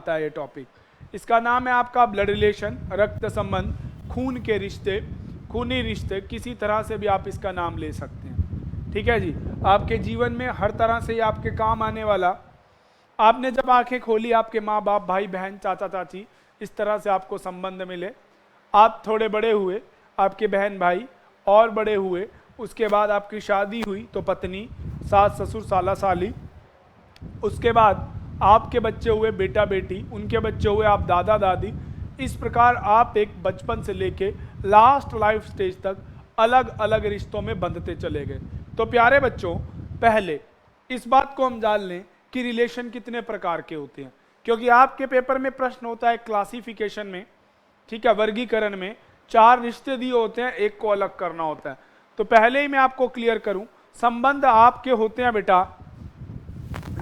आता है ये टॉपिक। इसका नाम है आपका ब्लड रिलेशन, रक्त संबंध, खून के रिश्ते, खूनी रिश्ते, किसी तरह से भी आप इसका नाम ले सकते हैं। ठीक है जी, आपके जीवन में हर तरह से ये आपके काम आने वाला। आपने जब आंखें खोली, आपके माँ बाप, भाई बहन, चाचा चाची, इस तरह से आपको संबंध मिले। आप थोड़े बड़े हुए, आपके बहन भाई और बड़े हुए, उसके बाद आपकी शादी हुई तो पत्नी, सास ससुर, साला साली, उसके बाद आपके बच्चे हुए बेटा बेटी, उनके बच्चे हुए आप दादा दादी। इस प्रकार आप एक बचपन से लेके लास्ट लाइफ स्टेज तक अलग अलग रिश्तों में बंधते चले गए। तो प्यारे बच्चों, पहले इस बात को हम जान लें कि रिलेशन कितने प्रकार के होते हैं, क्योंकि आपके पेपर में प्रश्न होता है क्लासिफिकेशन में, ठीक है, वर्गीकरण में 4 रिश्ते दिए होते हैं, एक को अलग करना होता है। तो पहले ही मैं आपको क्लियर करूं, संबंध आपके होते हैं बेटा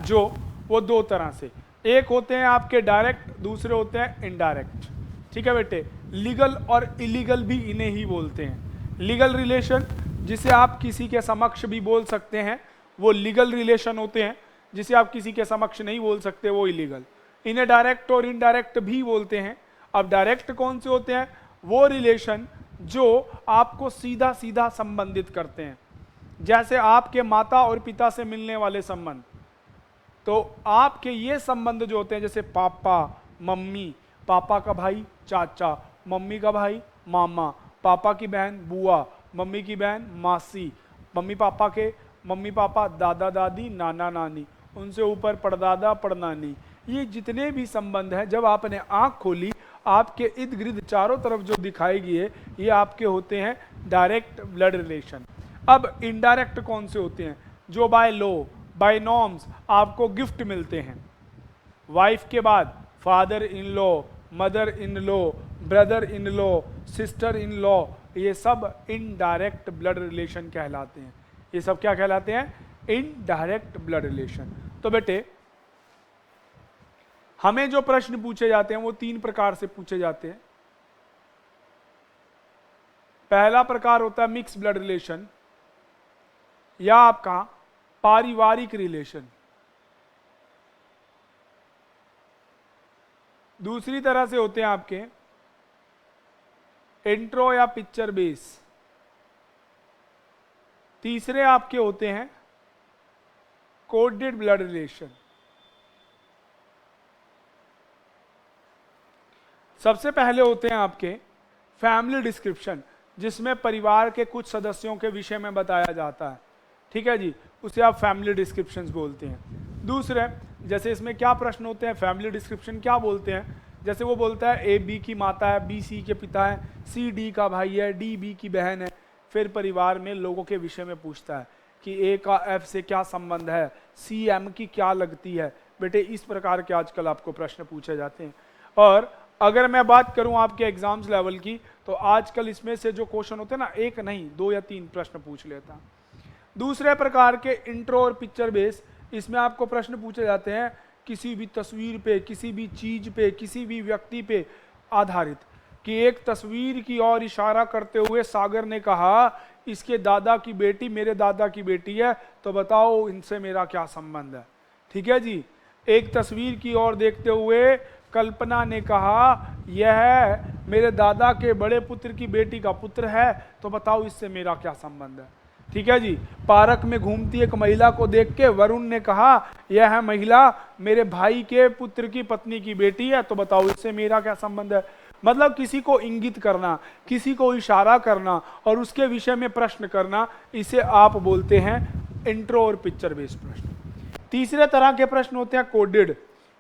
जो, वो 2 तरह से, एक होते हैं आपके डायरेक्ट, दूसरे होते हैं इनडायरेक्ट। ठीक है बेटे, लीगल और इलीगल भी इन्हें ही बोलते हैं। लीगल रिलेशन जिसे आप किसी के समक्ष भी बोल सकते हैं वो लीगल रिलेशन होते हैं, जिसे आप किसी के समक्ष नहीं बोल सकते वो इलीगल। इन्हें डायरेक्ट और इनडायरेक्ट भी बोलते हैं। अब डायरेक्ट कौन से होते हैं? वो रिलेशन जो आपको सीधा सीधा संबंधित करते हैं, जैसे आपके माता और पिता से मिलने वाले संबंध। तो आपके ये संबंध जो होते हैं, जैसे पापा मम्मी, पापा का भाई चाचा, मम्मी का भाई मामा, पापा की बहन बुआ, मम्मी की बहन मासी, मम्मी पापा दादा दादी नाना नानी, उनसे ऊपर पड़दादा पड़नानी। ये जितने भी संबंध हैं, जब आपने आंख खोली, आपके इर्द गिर्द चारों तरफ जो दिखाई गए, ये आपके होते हैं डायरेक्ट ब्लड रिलेशन। अब इनडायरेक्ट कौन से होते हैं? जो बाय लॉ, बाय नॉर्म्स आपको गिफ्ट मिलते हैं। वाइफ के बाद father in law, mother in law, brother in law, sister in law, ये सब इनडायरेक्ट ब्लड रिलेशन कहलाते हैं। ये सब क्या कहलाते हैं? Indirect blood relation. तो बेटे, हमें जो प्रश्न पूछे जाते हैं वो 3 प्रकार से पूछे जाते हैं। पहला प्रकार होता है मिक्स ब्लड रिलेशन, या आपका पारिवारिक रिलेशन। दूसरी तरह से होते हैं आपके इंट्रो या पिक्चर बेस। तीसरे आपके होते हैं कोडेड ब्लड रिलेशन। सबसे पहले होते हैं आपके फैमिली डिस्क्रिप्शन, जिसमें परिवार के कुछ सदस्यों के विषय में बताया जाता है। ठीक है जी, उसे आप फैमिली डिस्क्रिप्शंस बोलते हैं। दूसरे, जैसे इसमें क्या प्रश्न होते हैं, फैमिली डिस्क्रिप्शन क्या बोलते हैं? जैसे वो बोलता है ए बी की माता है, बी सी के पिता है, सी डी का भाई है, डी बी की बहन है। फिर परिवार में लोगों के विषय में पूछता है कि ए का एफ से क्या संबंध है, सी एम की क्या लगती है। बेटे, इस प्रकार के आजकल आपको प्रश्न पूछे जाते हैं। और अगर मैं बात करूं आपके एग्जाम्स लेवल की, तो आजकल इसमें से जो क्वेश्चन होते हैं ना, 1 नहीं 2 या 3 प्रश्न पूछ लेता है। दूसरे प्रकार के इंट्रो और पिक्चर बेस, इसमें आपको प्रश्न पूछे जाते हैं किसी भी तस्वीर पे, किसी भी चीज पे, किसी भी व्यक्ति पे आधारित। कि एक तस्वीर की ओर इशारा करते हुए सागर ने कहा, इसके दादा की बेटी मेरे दादा की बेटी है, तो बताओ इनसे मेरा क्या संबंध है। ठीक है जी। एक तस्वीर की ओर देखते हुए कल्पना ने कहा, यह मेरे दादा के बड़े पुत्र की बेटी का पुत्र है, तो बताओ इससे मेरा क्या संबंध है। ठीक है जी। पार्क में घूमती एक महिला को देख के वरुण ने कहा, यह है महिला मेरे भाई के पुत्र की पत्नी की बेटी है, तो बताओ इससे मेरा क्या संबंध है। मतलब किसी को इंगित करना, किसी को इशारा करना और उसके विषय में प्रश्न करना, इसे आप बोलते हैं इंट्रो और पिक्चर बेस्ड प्रश्न। तीसरे तरह के प्रश्न होते हैं coded.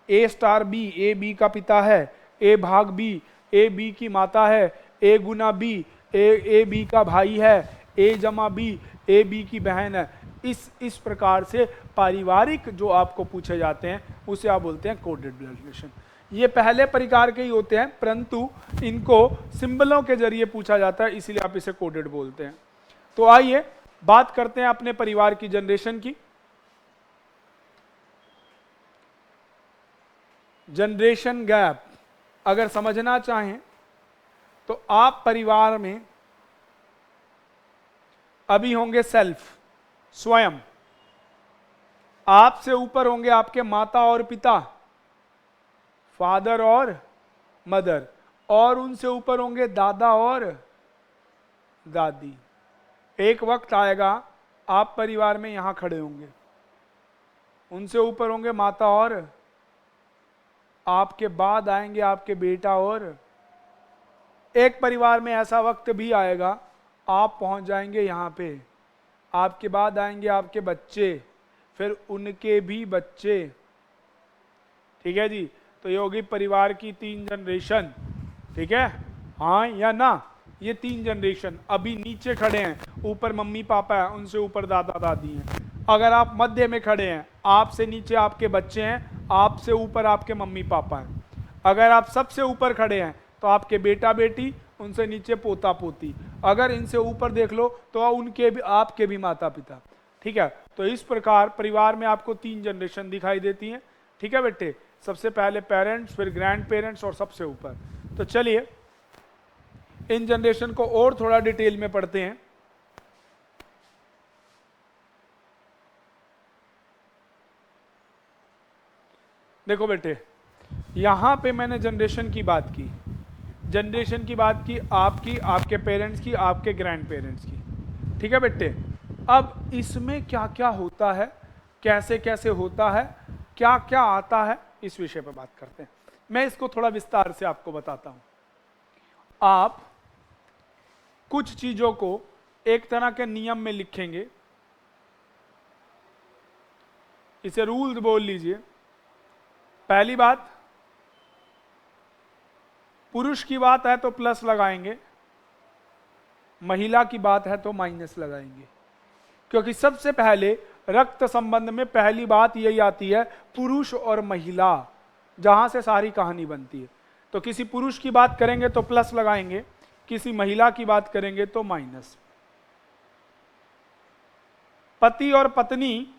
A star B, A B का पिता है, ए भाग बी, ए बी की माता है, ए गुना बी, ए बी का भाई है, ए जमा बी, ए बी की बहन है। इस प्रकार से पारिवारिक जो आपको पूछे जाते हैं उसे आप बोलते हैं कोडेड ब्लड रिलेशन। ये पहले प्रकार के ही होते हैं, परंतु इनको सिंबलों के जरिए पूछा जाता है, इसीलिए आप इसे कोडेड बोलते हैं। तो आइए बात करते हैं अपने परिवार की जनरेशन की। जनरेशन गैप अगर समझना चाहें तो आप परिवार में अभी होंगे सेल्फ, स्वयं। आपसे ऊपर होंगे आपके माता और पिता, फादर और मदर, और उनसे ऊपर होंगे दादा और दादी। एक वक्त आएगा आप परिवार में यहां खड़े होंगे, उनसे ऊपर होंगे माता और आपके बाद आएंगे आपके बेटा, और एक परिवार में ऐसा वक्त भी आएगा आप पहुंच जाएंगे यहां पे, आपके बाद आएंगे आपके बच्चे, फिर उनके भी बच्चे। ठीक है जी, तो ये होगी परिवार की 3 जनरेशन। ठीक है, हाँ या ना, ये 3 जनरेशन। अभी नीचे खड़े हैं, ऊपर मम्मी पापा है, उनसे ऊपर दादा दादी हैं। अगर आप मध्य में खड़े हैं, आपसे नीचे आपके बच्चे हैं, आपसे ऊपर आपके मम्मी पापा हैं। अगर आप सबसे ऊपर खड़े हैं तो आपके बेटा बेटी, उनसे नीचे पोता पोती। अगर इनसे ऊपर देख लो तो उनके भी, आपके भी माता पिता। ठीक है, तो इस प्रकार परिवार में आपको 3 जनरेशन दिखाई देती हैं। ठीक है बेटे, सबसे पहले पेरेंट्स, फिर ग्रैंड पेरेंट्स, और सबसे ऊपर। तो चलिए इन जनरेशन को और थोड़ा डिटेल में पढ़ते हैं। देखो बेटे, यहां पे मैंने जनरेशन की बात की, जनरेशन की बात की आपकी, आपके पेरेंट्स की, आपके ग्रैंड पेरेंट्स की। ठीक है बेटे, अब इसमें क्या क्या होता है, कैसे कैसे होता है, क्या क्या आता है, इस विषय पर बात करते हैं। मैं इसको थोड़ा विस्तार से आपको बताता हूं। आप कुछ चीजों को एक तरह के नियम में लिखेंगे, इसे रूल्स बोल लीजिए। पहली बात, पुरुष की बात है तो प्लस लगाएंगे, महिला की बात है तो माइनस लगाएंगे, क्योंकि सबसे पहले रक्त संबंध में पहली बात यही आती है, पुरुष और महिला, जहां से सारी कहानी बनती है। तो किसी पुरुष की बात करेंगे तो प्लस लगाएंगे, किसी महिला की बात करेंगे तो माइनस। पति और पत्नी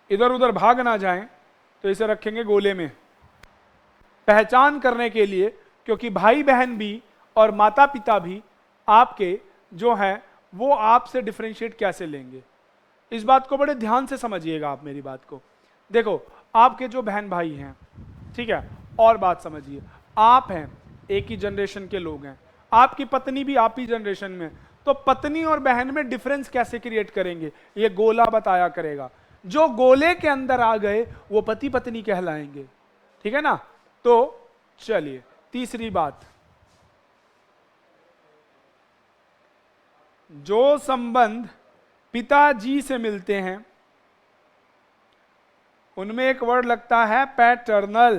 इधर उधर भाग ना जाएं तो इसे रखेंगे गोले में, पहचान करने के लिए, क्योंकि भाई बहन भी और माता पिता भी आपके जो हैं वो आपसे डिफरेंशिएट कैसे लेंगे, इस बात को बड़े ध्यान से समझिएगा आप मेरी बात को। देखो, आपके जो बहन भाई हैं, ठीक है, और बात समझिए, आप हैं, एक ही जनरेशन के लोग हैं, आपकी पत्नी भी आप ही जनरेशन में, तो पत्नी और बहन में डिफरेंस कैसे क्रिएट करेंगे, ये गोला बताया करेगा। जो गोले के अंदर आ गए वो पति पत्नी कहलाएंगे। ठीक है ना। तो चलिए तीसरी बात, जो संबंध पिताजी से मिलते हैं उनमें एक वर्ड लगता है पैटर्नल।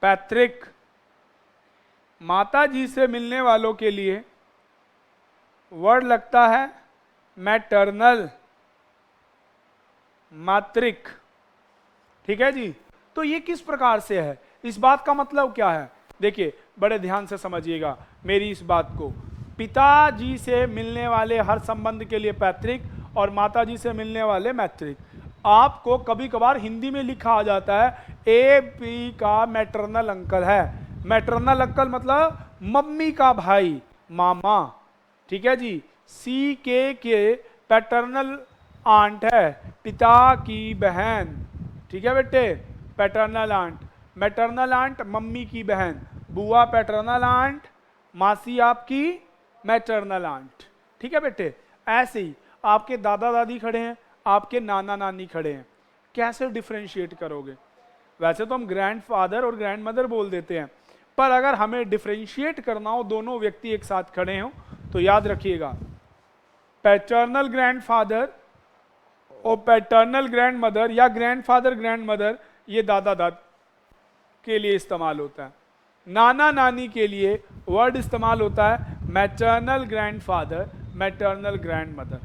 पैतृक। माताजी से मिलने वालों के लिए वर्ड लगता है मैटरनल, मातृक। ठीक है जी। तो ये किस प्रकार से है, इस बात का मतलब क्या है, देखिए बड़े ध्यान से समझिएगा मेरी इस बात को। पिताजी से मिलने वाले हर संबंध के लिए पैतृक और माताजी से मिलने वाले मैत्रिक। आपको कभी कभार हिंदी में लिखा आ जाता है ए पी का मैटरनल अंकल है। मैटरनल अंकल मतलब मम्मी का भाई, मामा। ठीक है जी। सी के पैटर्नल आंट है, पिता की बहन। ठीक है बेटे, paternal aunt. Maternal aunt mummy की बहन, बुआ पैटर्नल आंट, मासी आपकी मैटरनल आंट। ठीक है बेटे। ऐसे ही आपके दादा दादी खड़े हैं, आपके नाना नानी खड़े हैं, कैसे डिफरेंशिएट करोगे। वैसे तो हम ग्रैंड फादर और ग्रैंड मदर बोल देते हैं, पर अगर हमें डिफरेंशिएट करना हो, दोनों व्यक्ति एक साथ खड़े हों, तो याद रखिएगा पैटर्नल ग्रैंडफादर और पैटर्नल ग्रैंड मदर या ग्रैंडफादर ग्रैंड मदर, ये दादा दादी के लिए इस्तेमाल होता है। नाना नानी के लिए वर्ड इस्तेमाल होता है maternal grandfather, maternal grand mother.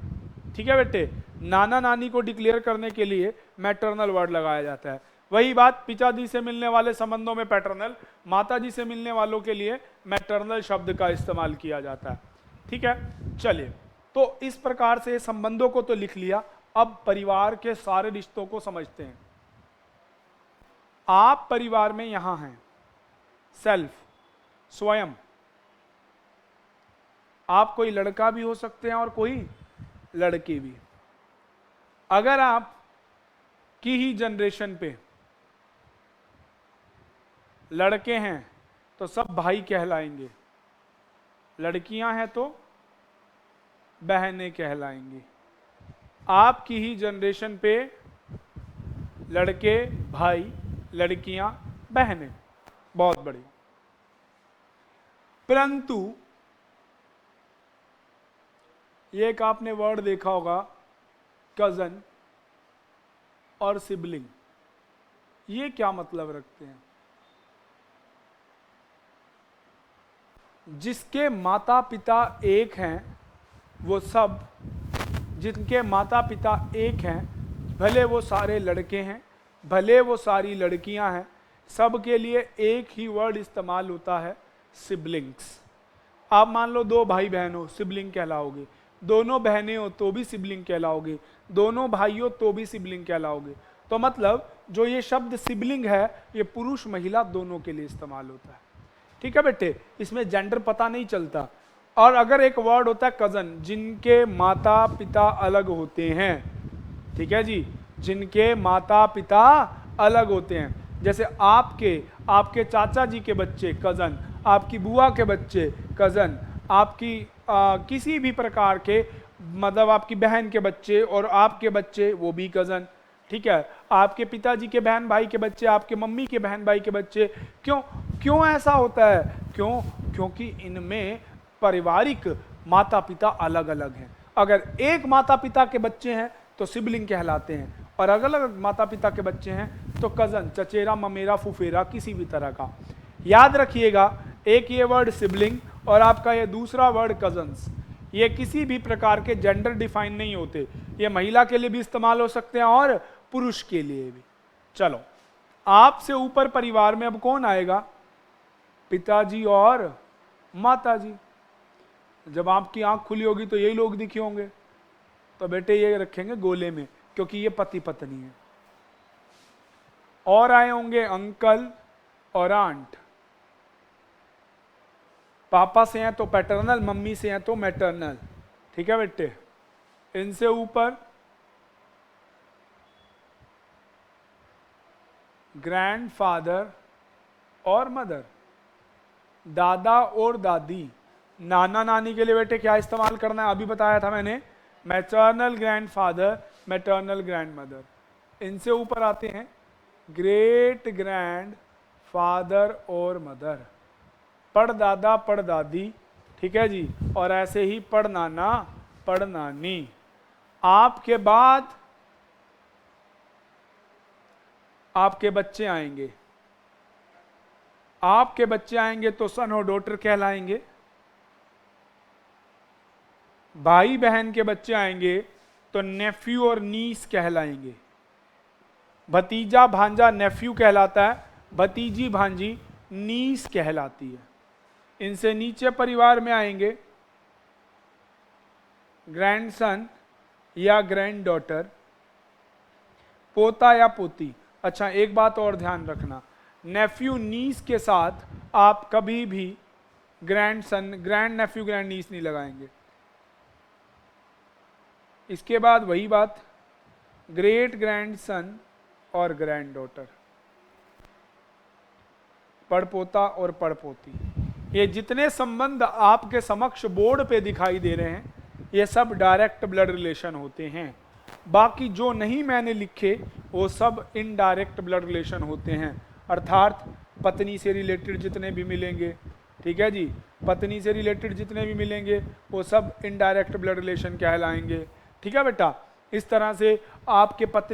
ठीक है बेटे। नाना नानी को डिक्लेयर करने के लिए मैटरनल वर्ड लगाया जाता है। वही बात पिताजी से मिलने वाले संबंधों में पैटर्नल, माताजी से मिलने वालों के लिए मैटरनल शब्द का इस्तेमाल किया जाता है। ठीक है। चलिए, तो इस प्रकार से संबंधों को तो लिख लिया, अब परिवार के सारे रिश्तों को समझते हैं। आप परिवार में यहां हैं, सेल्फ, स्वयं। आप कोई लड़का भी हो सकते हैं और कोई लड़के भी। अगर आप की ही जनरेशन पे लड़के हैं तो सब भाई कहलाएंगे, लड़कियां हैं तो बहनें कहलाएंगी। आपकी ही जनरेशन पे लड़के भाई, लड़कियां बहनें, बहुत बड़ी। परंतु ये एक आपने वर्ड देखा होगा, कजन और सिबलिंग, ये क्या मतलब रखते हैं? जिसके माता पिता एक हैं वो सब, जिनके माता पिता एक हैं, भले वो सारे लड़के हैं भले वो सारी लड़कियां हैं, सब के लिए एक ही वर्ड इस्तेमाल होता है, सिबलिंग्स। आप मान लो दो भाई बहन हो, सिबलिंग कहलाओगे। दोनों बहनें हो तो भी सिबलिंग कहलाओगे। दोनों भाई हो तो भी सिबलिंग कहलाओगे। तो मतलब जो ये शब्द सिबलिंग है ये पुरुष महिला दोनों के लिए इस्तेमाल होता है। ठीक है बेटे, इसमें जेंडर पता नहीं चलता। और अगर एक वर्ड होता है कजन, जिनके माता पिता अलग होते हैं, ठीक है जी, जिनके माता पिता अलग होते हैं, जैसे आपके चाचा जी के बच्चे कजन, आपकी बुआ के बच्चे कजन, आपकी किसी भी प्रकार के, मतलब आपकी बहन के बच्चे और आपके बच्चे वो भी कजन। ठीक है, आपके पिताजी के बहन भाई के बच्चे, आपके मम्मी के बहन भाई के बच्चे। क्यों ऐसा होता है? क्योंकि इनमें पारिवारिक माता पिता अलग अलग हैं। अगर एक माता पिता के बच्चे हैं तो सिबलिंग कहलाते हैं, और अलग अलग माता पिता के बच्चे हैं तो कजन, चचेरा ममेरा फुफेरा किसी भी तरह का। याद रखिएगा, एक ये वर्ड सिबलिंग और आपका ये दूसरा वर्ड कजन्स, ये किसी भी प्रकार के जेंडर डिफाइन नहीं होते। ये महिला के लिए भी इस्तेमाल हो सकते हैं और पुरुष के लिए भी। चलो, आपसे ऊपर परिवार में अब कौन आएगा? पिताजी और माताजी। जब आपकी आंख खुली होगी तो यही लोग दिखे होंगे, तो बेटे ये रखेंगे गोले में, क्योंकि ये पति पत्नी है। और आए होंगे अंकल और आंट। पापा से हैं तो पैटर्नल, मम्मी से हैं तो मैटरनल। ठीक है बेटे, इनसे ऊपर ग्रैंडफादर और मदर, दादा और दादी। नाना नानी के लिए बेटे क्या इस्तेमाल करना है? अभी बताया था मैंने, मैटरनल ग्रैंडफादर, मैटरनल ग्रैंडमदर। इनसे ऊपर आते हैं ग्रेट ग्रैंड फादर और मदर, पड़दादा पड़दादी। ठीक है जी, और ऐसे ही पड़नाना पड़नानी। आपके बाद आपके बच्चे आएंगे, आपके बच्चे आएंगे तो सन और डॉटर कहलाएंगे। भाई बहन के बच्चे आएंगे तो नेफ्यू और नीस कहलाएंगे। भतीजा भांजा नेफ्यू कहलाता है, भतीजी भांजी नीस कहलाती है। इनसे नीचे परिवार में आएंगे ग्रैंडसन या ग्रैंड डॉटर, पोता या पोती। अच्छा, एक बात और ध्यान रखना, नेफ्यू नीस के साथ आप कभी भी ग्रैंडसन, ग्रैंड नेफ्यू, ग्रैंड नीस नहीं लगाएंगे। इसके बाद वही बात, ग्रेट ग्रैंडसन और ग्रैंड डॉटर, पड़पोता और पड़पोती। ये जितने संबंध आपके समक्ष बोर्ड पे दिखाई दे रहे हैं ये सब डायरेक्ट ब्लड रिलेशन होते हैं। बाकी जो नहीं मैंने लिखे वो सब इनडायरेक्ट ब्लड रिलेशन होते हैं, अर्थात पत्नी से रिलेटेड जितने भी मिलेंगे, ठीक है जी, पत्नी से रिलेटेड जितने भी मिलेंगे वो सब इनडायरेक्ट ब्लड रिलेशन कहलाएंगे। ठीक है बेटा, इस तरह से आपके पत्नी